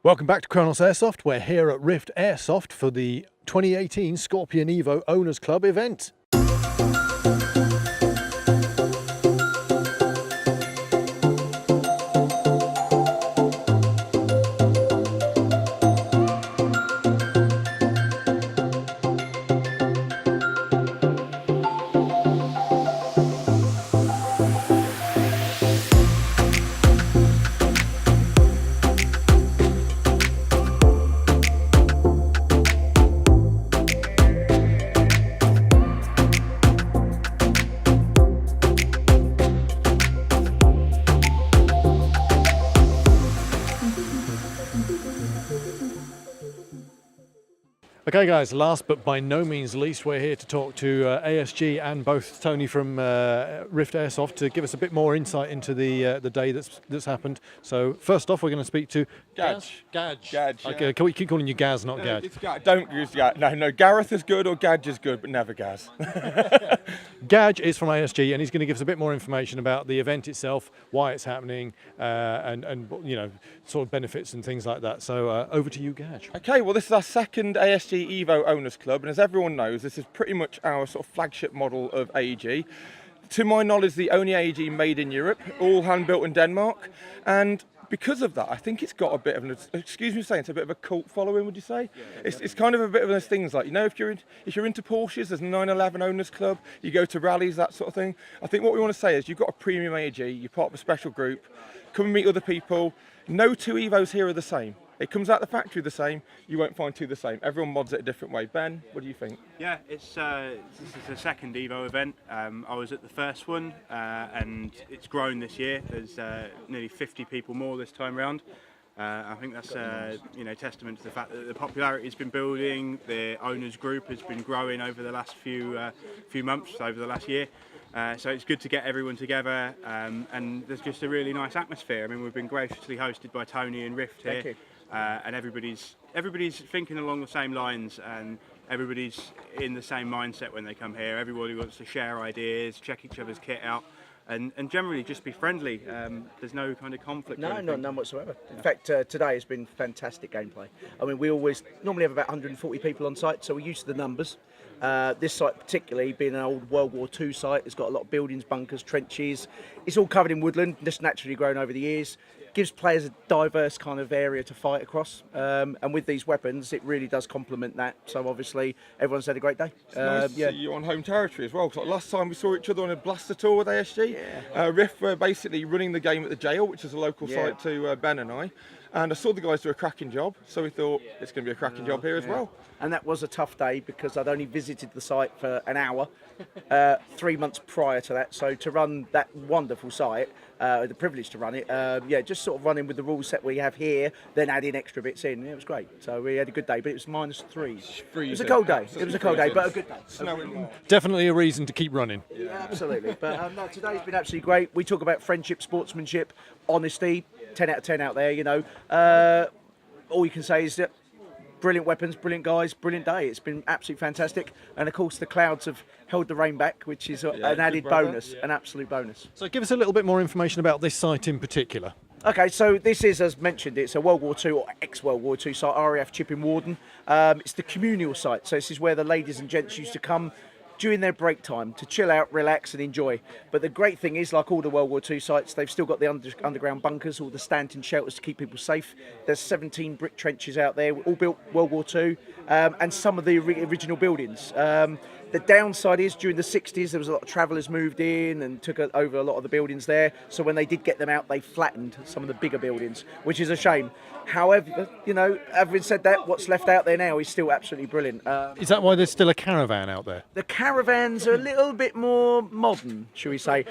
Welcome back to Kronos Airsoft. We're here at R.I.F.T Airsoft for the 2018 Scorpion EVO Owners Club event. Okay guys, last but by no means least, we're here to talk to ASG and both Tony from R.I.F.T Airsoft to give us a bit more insight into the day that's happened. So first off, we're going to speak to Gadge. Gadge. Gadge, yeah. Okay, can we keep calling you Gaz, not Gadge? It's Gadge. Don't use Gadge. No, Gareth is good or Gadge is good, but never Gaz. Gadge is from ASG and he's going to give us a bit more information about the event itself, why it's happening, and you know, sort of benefits and things like that. So over to you, Gadge. Okay, well this is our second ASG EVO Owners Club, and as everyone knows, this is pretty much our sort of flagship model of AEG. To my knowledge, the only AEG made in Europe, all hand built in Denmark, and because of that, I think it's got a bit of an, excuse me saying, it's a bit of a cult following, would you say? Yeah, it's kind of a bit of those things like, you know, if you're into Porsches, there's 911 Owners Club, you go to rallies, that sort of thing. I think what we want to say is you've got a premium AEG, you're part of a special group, come and meet other people. No two EVOs here are the same. It comes out the factory the same, you won't find two the same. Everyone mods it a different way. Ben, what do you think? Yeah, this is the second EVO event. I was at the first one and it's grown this year. There's nearly 50 people more this time round. I think that's you know, testament to the fact that the popularity has been building, the owners group has been growing over the last few months, over the last year. So it's good to get everyone together, and there's just a really nice atmosphere. I mean, we've been graciously hosted by Tony and R.I.F.T here. Thank you. And everybody's thinking along the same lines, and everybody's in the same mindset when they come here. Everybody wants to share ideas, check each other's kit out, and generally just be friendly. There's no kind of conflict. No, none whatsoever. In fact, today has been fantastic gameplay. I mean, we normally have about 140 people on site, so we're used to the numbers. This site particularly, being an old World War II site, it's got a lot of buildings, bunkers, trenches. It's all covered in woodland, just naturally grown over the years. Gives players a diverse kind of area to fight across, and with these weapons it really does complement that. So obviously everyone's had a great day. It's nice to see you on home territory as well. Like last time we saw each other on a blaster tour with ASG. R.I.F.T were basically running the game at the jail, which is a local site to Ben and I. And I saw the guys do a cracking job, so we thought it's going to be a cracking job here as well. And that was a tough day because I'd only visited the site for an hour 3 months prior to that. So to run that wonderful site, the privilege to run it, just sort of running with the rule set we have here, then adding extra bits in. It was great. So we had a good day, but it was -3. It was a cold day. It was a cold day, but a good day. Snowing. Definitely a reason to keep running. Yeah, absolutely. But no, today's been absolutely great. We talk about friendship, sportsmanship, honesty. 10 out of 10 out there, you know. All you can say is that brilliant weapons, brilliant guys, brilliant day. It's been absolutely fantastic. And of course, the clouds have held the rain back, which is an added bonus, an absolute bonus. So give us a little bit more information about this site in particular. Okay, so this is, as mentioned, it's a World War II or ex-World War II site, R.I.F. Chipping Warden. It's the communal site, so this is where the ladies and gents used to come during their break time to chill out, relax and enjoy. But the great thing is, like all the World War II sites, they've still got the underground bunkers, all the stand-in shelters to keep people safe. There's 17 brick trenches out there, all built World War II, and some of the original buildings. The downside is during the 60s there was a lot of travellers moved in and took over a lot of the buildings there, so when they did get them out they flattened some of the bigger buildings, which is a shame. However, you know, having said that, what's left out there now is still absolutely brilliant. Is that why there's still a caravan out there? The caravans are a little bit more modern, shall we say.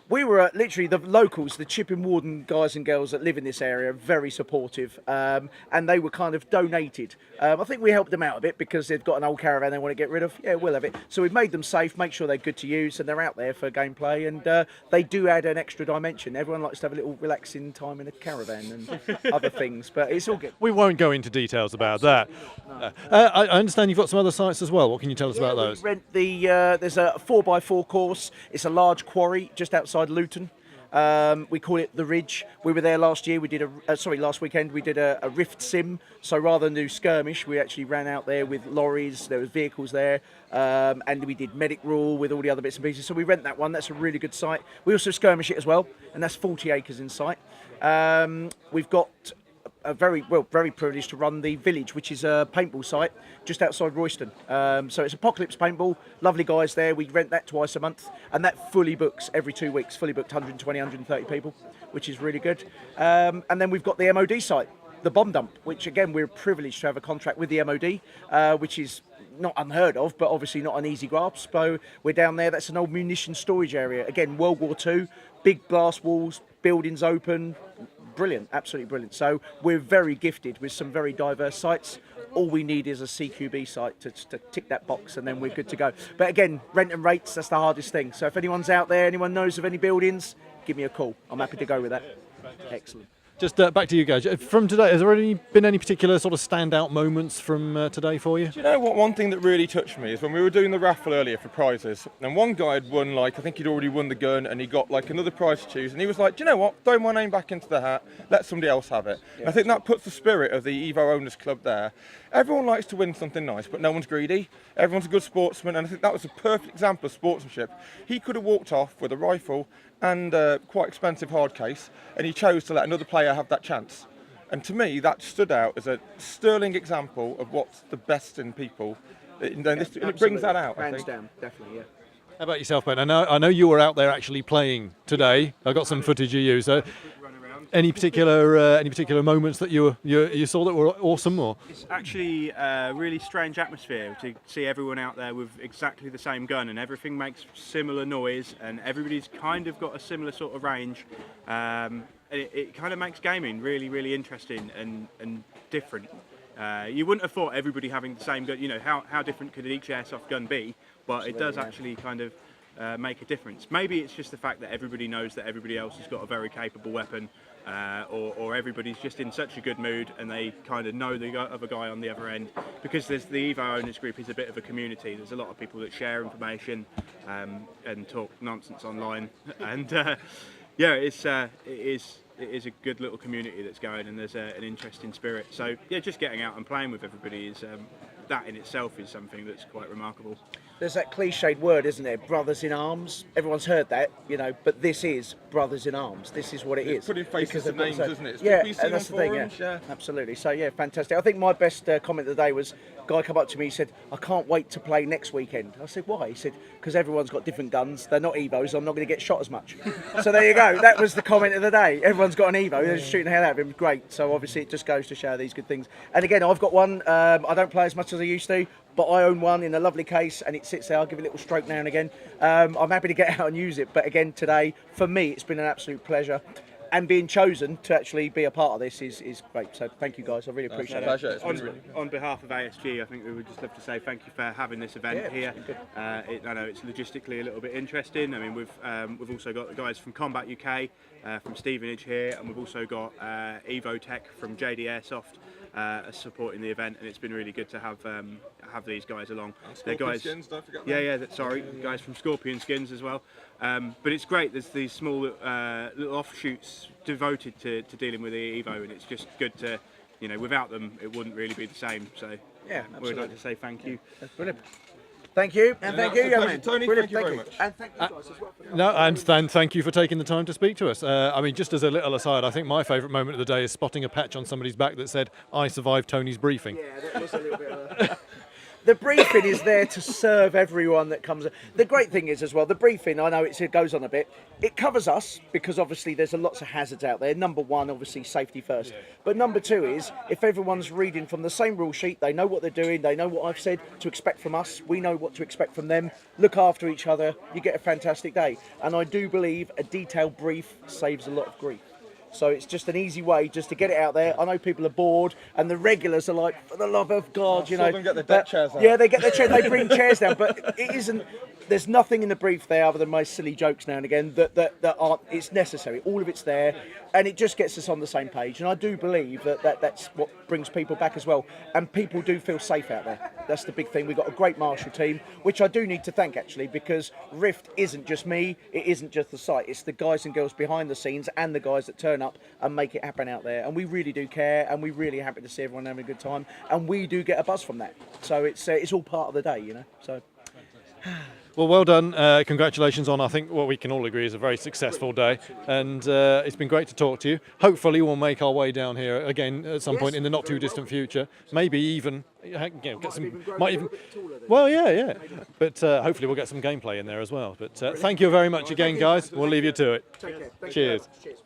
We were literally the locals, the Chipping Warden guys and girls that live in this area, very supportive, and they were kind of donated. I think we helped them out a bit because they've got an old caravan they want to get rid of. Yeah, we'll have it. So we've made them safe, make sure they're good to use, and they're out there for gameplay, and they do add an extra dimension. Everyone likes to have a little relaxing time in a caravan and other things, but it's all good. We won't go into details about that. I understand you've got some other sites as well. What can you tell us about those? We rent there's a 4x4 course. It's a large quarry just outside Luton. We call it the Ridge. We were there last year. We did last weekend. We did a R.I.F.T sim. So rather than do skirmish, we actually ran out there with lorries. There was vehicles there, and we did medic rule with all the other bits and pieces. So we rent that one. That's a really good site. We also skirmish it as well, and that's 40 acres in site. We've got very privileged to run the Village, which is a paintball site just outside Royston. So it's Apocalypse Paintball, lovely guys there. We rent that twice a month, and that fully books every 2 weeks, fully booked 120, 130 people, which is really good. And then we've got the MOD site, the bomb dump, which again, we're privileged to have a contract with the MOD, which is not unheard of, but obviously not an easy grasp. So we're down there. That's an old munition storage area. Again, World War II, big blast walls, buildings open. Brilliant, absolutely brilliant. So we're very gifted with some very diverse sites. All we need is a CQB site to tick that box, and then we're good to go. But again, rent and rates, that's the hardest thing. So if anyone's out there, anyone knows of any buildings, give me a call. I'm happy to go with that. Excellent. Just back to you guys. From today, has there been any particular sort of standout moments from today for you? Do you know what? One thing that really touched me is when we were doing the raffle earlier for prizes, and one guy had won, like, I think he'd already won the gun, and he got like another prize to choose, and he was like, do you know what? Throw my name back into the hat, let somebody else have it. And I think that puts the spirit of the EVO Owners Club there. Everyone likes to win something nice, but no one's greedy. Everyone's a good sportsman, and I think that was a perfect example of sportsmanship. He could have walked off with a rifle and a quite expensive hard case, and he chose to let another player have that chance. And to me, that stood out as a sterling example of what's the best in people. And it brings that out, I think. Hands down, definitely, yeah. How about yourself, Ben? I know you were out there actually playing today. I got some footage of you. So, any particular moments that you saw that were awesome, or? It's actually a really strange atmosphere to see everyone out there with exactly the same gun, and everything makes similar noise, and everybody's kind of got a similar sort of range. It kind of makes gaming really, really interesting and different. You wouldn't have thought everybody having the same gun. You know, how different could each airsoft gun be? But it does actually kind of make a difference. Maybe it's just the fact that everybody knows that everybody else has got a very capable weapon, or everybody's just in such a good mood and they kind of know the other guy on the other end. Because there's the EVO Owners Group is a bit of a community. There's a lot of people that share information and talk nonsense online, and yeah, it is a good little community that's going, and there's an interesting spirit. So yeah, just getting out and playing with everybody is that in itself is something that's quite remarkable. There's that cliched word, isn't there? Brothers in arms. Everyone's heard that, you know, but this is brothers in arms. This is what it is. Putting faces to names, isn't it? It's yeah, and that's the thing, yeah. Absolutely. So, yeah, fantastic. I think my best comment of the day was a guy come up to me, he said, I can't wait to play next weekend. I said, why? He said, because everyone's got different guns. They're not EVOs. I'm not going to get shot as much. So there you go. That was the comment of the day. Everyone's got an EVO. They're just shooting the hell out of him. Great. So obviously it just goes to show these good things. And again, I've got one. I don't play as much as I used to, but I own one in a lovely case, and it sits there. I'll give it a little stroke now and again. I'm happy to get out and use it, but again, today, for me, it's been an absolute pleasure. And being chosen to actually be a part of this is great. So thank you guys. I really appreciate it. On behalf of ASG, I think we would just love to say thank you for having this event here. I know it's logistically a little bit interesting. I mean, we've also got the guys from Combat UK, from Stevenage here, and we've also got EVO Tech from JD Airsoft supporting the event, and it's been really good to have these guys along. They're guys, Skins, don't forget guys from Scorpion Skins as well. But it's great. There's these small little offshoots devoted to dealing with the EVO, and it's just good to, you know, without them it wouldn't really be the same. So yeah, we'd like to say thank you. That's brilliant. Thank you, and thank you, young man. Tony, Brilliant, thank you very much. And thank you guys as well. No, and thank you for taking the time to speak to us. I mean, just as a little aside, I think my favourite moment of the day is spotting a patch on somebody's back that said, "I survived Tony's briefing." Yeah, that was a little bit of The briefing is there to serve everyone that comes. The great thing is as well, the briefing, I know it goes on a bit, it covers us because obviously there's lots of hazards out there. Number one, obviously safety first. But number two is, if everyone's reading from the same rule sheet, they know what they're doing, they know what I've said to expect from us, we know what to expect from them, look after each other, you get a fantastic day. And I do believe a detailed brief saves a lot of grief. So it's just an easy way just to get it out there. I know people are bored, and the regulars are like, for the love of God, you saw know. them get the deck chairs out. Yeah, they get their chairs, they bring chairs down, but it isn't. There's nothing in the brief there other than my silly jokes now and again that aren't. It's necessary. All of it's there, and it just gets us on the same page. And I do believe that's what brings people back as well. And people do feel safe out there. That's the big thing. We've got a great marshal team, which I do need to thank actually, because R.I.F.T isn't just me. It isn't just the site. It's the guys and girls behind the scenes and the guys that turn up and make it happen out there. And we really do care, and we're really happy to see everyone having a good time. And we do get a buzz from that. So it's all part of the day, you know. So. Well, well done. Congratulations on, I think, what we can all agree is a very successable day. And it's been great to talk to you. Hopefully we'll make our way down here again at some point in the not too distant future. Maybe even, get some, might even, well, yeah. But hopefully we'll get some gameplay in there as well. But thank you very much again, guys. We'll leave you to it. Take care. Cheers. Cheers.